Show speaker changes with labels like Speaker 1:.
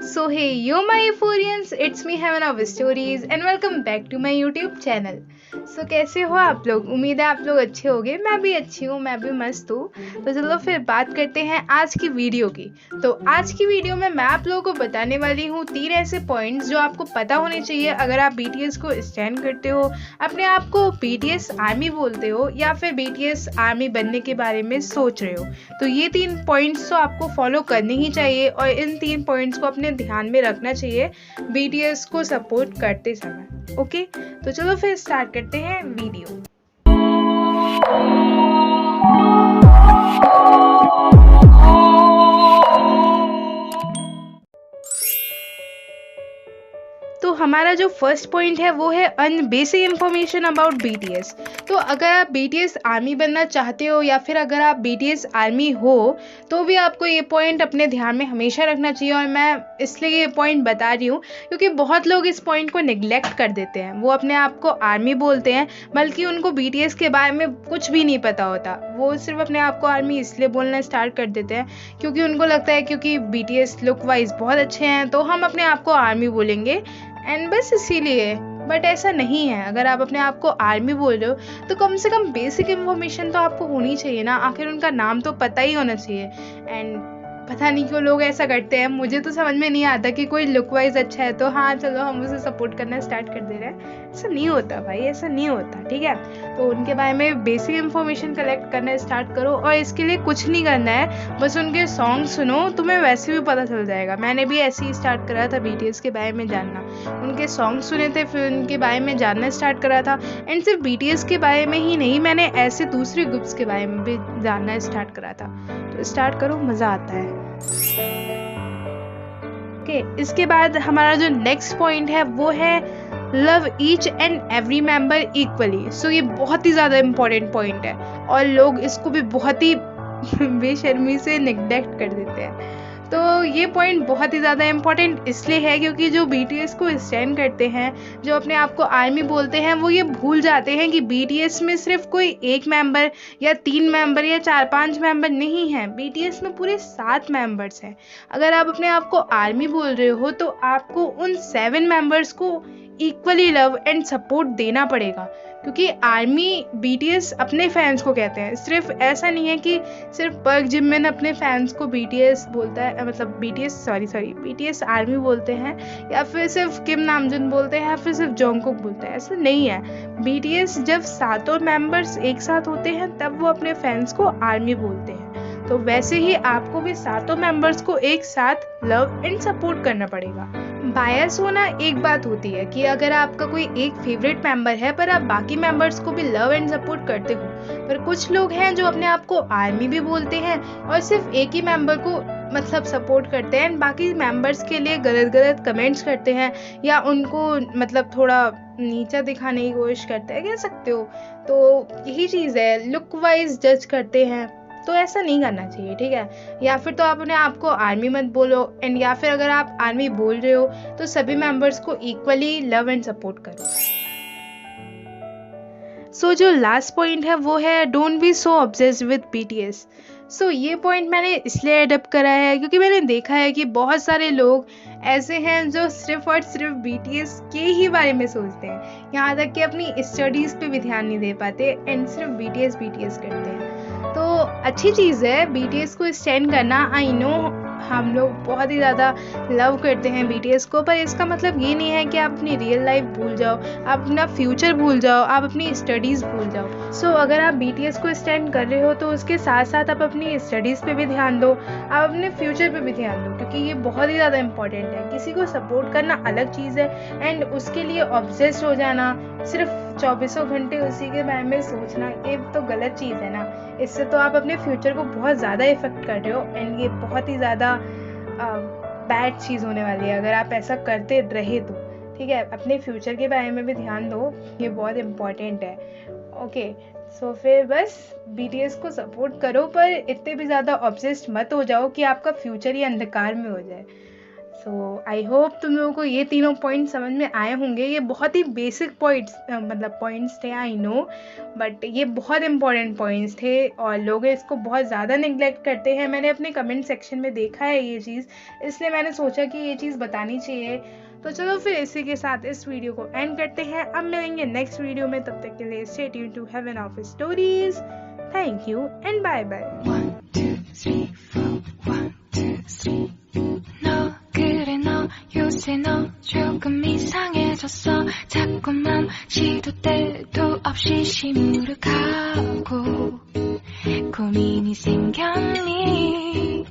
Speaker 1: So hey, you my euphorians, it's me Heaven of Stories and welcome back to my YouTube channel. So कैसे हो आप लोग? उम्मीद है आप लोग अच्छे होंगे। मैं भी अच्छी हूँ, मैं भी मस्त हूँ। तो चलो फिर बात करते हैं आज की वीडियो की। तो आज की वीडियो में मैं आप लोगों को बताने वाली हूँ 3 ऐसे पॉइंट्स जो आपको पता होने चाहिए अगर आप BTS को स्टैंड करते हो, अपने आप को BTS आर्मी बोलते हो या फिर BTS आर्मी बनने के बारे में सोच रहे हो। तो ये 3 पॉइंट्स तो आपको फॉलो करने ही चाहिए और इन 3 पॉइंट्स को अपने ध्यान में रखना चाहिए BTS को सपोर्ट करते समय। ओके, तो चलो फिर स्टार्ट करते हैं वीडियो। तो हमारा जो फर्स्ट पॉइंट है वो है बेसिक इन्फॉर्मेशन अबाउट BTS। तो अगर आप BTS आर्मी बनना चाहते हो या फिर अगर आप BTS आर्मी हो तो भी आपको ये पॉइंट अपने ध्यान में हमेशा रखना चाहिए। और मैं इसलिए ये पॉइंट बता रही हूँ क्योंकि बहुत लोग इस पॉइंट को निगलेक्ट कर देते हैं। वो अपने आप को आर्मी बोलते हैं बल्कि उनको BTS के बारे में कुछ भी नहीं पता होता। वो सिर्फ अपने आप को आर्मी इसलिए बोलना स्टार्ट कर देते हैं क्योंकि उनको लगता है क्योंकि BTS लुक वाइज बहुत अच्छे हैं तो हम अपने आप को आर्मी बोलेंगे एंड बस इसीलिए। बट ऐसा नहीं है। अगर आप अपने आप को आर्मी बोल रहे हो तो कम से कम बेसिक इन्फॉर्मेशन तो आपको होनी चाहिए ना। आखिर उनका नाम तो पता ही होना चाहिए। एंड पता नहीं क्यों लोग ऐसा करते हैं, मुझे तो समझ में नहीं आता कि कोई लुक वाइज अच्छा है तो हाँ चलो हम उसे सपोर्ट करना स्टार्ट कर दे रहे हैं। ऐसा नहीं होता भाई, ऐसा नहीं होता, ठीक है। तो उनके बारे में बेसिक इन्फॉर्मेशन कलेक्ट करना स्टार्ट करो और इसके लिए कुछ नहीं करना है, बस उनके सॉन्ग सुनो, तुम्हें वैसे भी पता चल जाएगा। मैंने भी ऐसे ही स्टार्ट करा था BTS के बारे में जानना। उनके सॉन्ग सुने थे, फिर उनके बारे में जानना स्टार्ट करा था। एंड सिर्फ BTS के बारे में ही नहीं, मैंने ऐसे दूसरे ग्रुप्स के बारे में भी जानना स्टार्ट करा था। तो स्टार्ट करो, मज़ा आता है। इसके बाद हमारा जो नेक्स्ट पॉइंट है वो है love each and every member equally. So ये बहुत ही ज़्यादा इम्पोर्टेंट पॉइंट है और लोग इसको भी बहुत ही बेशर्मी से निगलेक्ट कर देते हैं। तो ये पॉइंट बहुत ही ज़्यादा इम्पोर्टेंट इसलिए है क्योंकि जो BTS को स्टैंड करते हैं, जो अपने आप को आर्मी बोलते हैं, वो ये भूल जाते हैं कि BTS में सिर्फ कोई एक मेंबर या 3 मेंबर या 4-5 मेंबर नहीं हैं। BTS में पूरे 7 मेंबर्स हैं। अगर आप अपने आप को आर्मी बोल रहे हो तो आपको उन 7 मेंबर्स को इक्वली लव एंड सपोर्ट देना पड़ेगा क्योंकि आर्मी BTS अपने फैंस को कहते हैं। सिर्फ ऐसा नहीं है कि सिर्फ पार्क जिमिन अपने फैंस को BTS बोलता है, मतलब BTS आर्मी बोलते हैं, या फिर सिर्फ किम नामजून बोलते हैं, या फिर सिर्फ जोंगकुक बोलते हैं। ऐसा नहीं है। BTS जब सातों मेंबर्स एक साथ होते हैं तब वो अपने फैंस को आर्मी बोलते हैं। तो वैसे ही आपको भी सातों मेंबर्स को एक साथ लव एंड सपोर्ट करना पड़ेगा। बायस होना एक बात होती है कि अगर आपका कोई एक फेवरेट मेंबर है पर आप बाकी मेंबर्स को भी लव एंड सपोर्ट करते हो, पर कुछ लोग हैं जो अपने आप को आर्मी भी बोलते हैं और सिर्फ एक ही मेंबर को मतलब सपोर्ट करते हैं, बाकी मेंबर्स के लिए गलत गलत कमेंट्स करते हैं या उनको मतलब थोड़ा नीचा दिखाने की कोशिश करते हैं, कह सकते हो। तो यही चीज़ है, लुक वाइज जज करते हैं, तो ऐसा नहीं करना चाहिए, ठीक है। या फिर तो आप अपने आप को आर्मी मत बोलो एंड या फिर अगर आप आर्मी बोल रहे हो तो सभी मेंबर्स को इक्वली लव एंड सपोर्ट करो। सो जो लास्ट पॉइंट है वो है don't be so obsessed with BTS। सो ये पॉइंट मैंने इसलिए अडॉप्ट करा है क्योंकि मैंने देखा है कि बहुत सारे लोग ऐसे हैं जो सिर्फ और सिर्फ BTS के ही बारे में सोचते हैं, यहाँ तक कि अपनी स्टडीज़ पे भी ध्यान नहीं दे पाते एंड सिर्फ BTS करते हैं। तो अच्छी चीज़ है BTS को स्टैंड करना। आई नो हम लोग बहुत ही ज़्यादा लव करते हैं BTS को, पर इसका मतलब ये नहीं है कि आप अपनी रियल लाइफ भूल जाओ, आप अपना फ्यूचर भूल जाओ, आप अपनी स्टडीज़ भूल जाओ। सो अगर आप BTS को स्टैंड कर रहे हो तो उसके साथ साथ आप अपनी स्टडीज़ पे भी ध्यान दो, आप अपने फ्यूचर पे भी ध्यान दो क्योंकि ये बहुत ही ज़्यादा इंपॉर्टेंट है। किसी को सपोर्ट करना अलग चीज़ है एंड उसके लिए ऑब्सेस्ड हो जाना, सिर्फ 24 घंटे उसी के बारे में सोचना, ये तो गलत चीज़ है ना। इससे तो आप अपने फ्यूचर को बहुत ज़्यादा इफेक्ट कर रहे हो एंड ये बहुत ही ज़्यादा बैड चीज़ होने वाली है अगर आप ऐसा करते रहे तो, ठीक है। अपने फ्यूचर के बारे में भी ध्यान दो, ये बहुत इम्पोर्टेंट है। ओके, सो फिर बस BTS को सपोर्ट करो पर इतने भी ज़्यादा ऑब्सेस्ड मत हो जाओ कि आपका फ्यूचर ही अंधकार में हो जाए। सो आई होप तुम लोगों को ये तीनों पॉइंट समझ में आए होंगे। ये बहुत ही बेसिक पॉइंट्स मतलब पॉइंट्स थे, आई नो, बट ये बहुत इंपॉर्टेंट पॉइंट्स थे और लोग इसको बहुत ज़्यादा निगलेक्ट करते हैं। मैंने अपने कमेंट सेक्शन में देखा है ये चीज़, इसलिए मैंने सोचा कि ये चीज़ बतानी चाहिए। तो चलो फिर इसी के साथ इस वीडियो को एंड करते हैं। अब मिलेंगे नेक्स्ट वीडियो में, तब तक के लिए stay tuned to heaven of stories. Thank you and bye bye.
Speaker 2: 1, 2, 3, 4 1, 2, 3 너 그래 너 요새 너 조금 이상해졌어 자꾸만 시도 때도 없이 시무룩하고 고민이 생겼니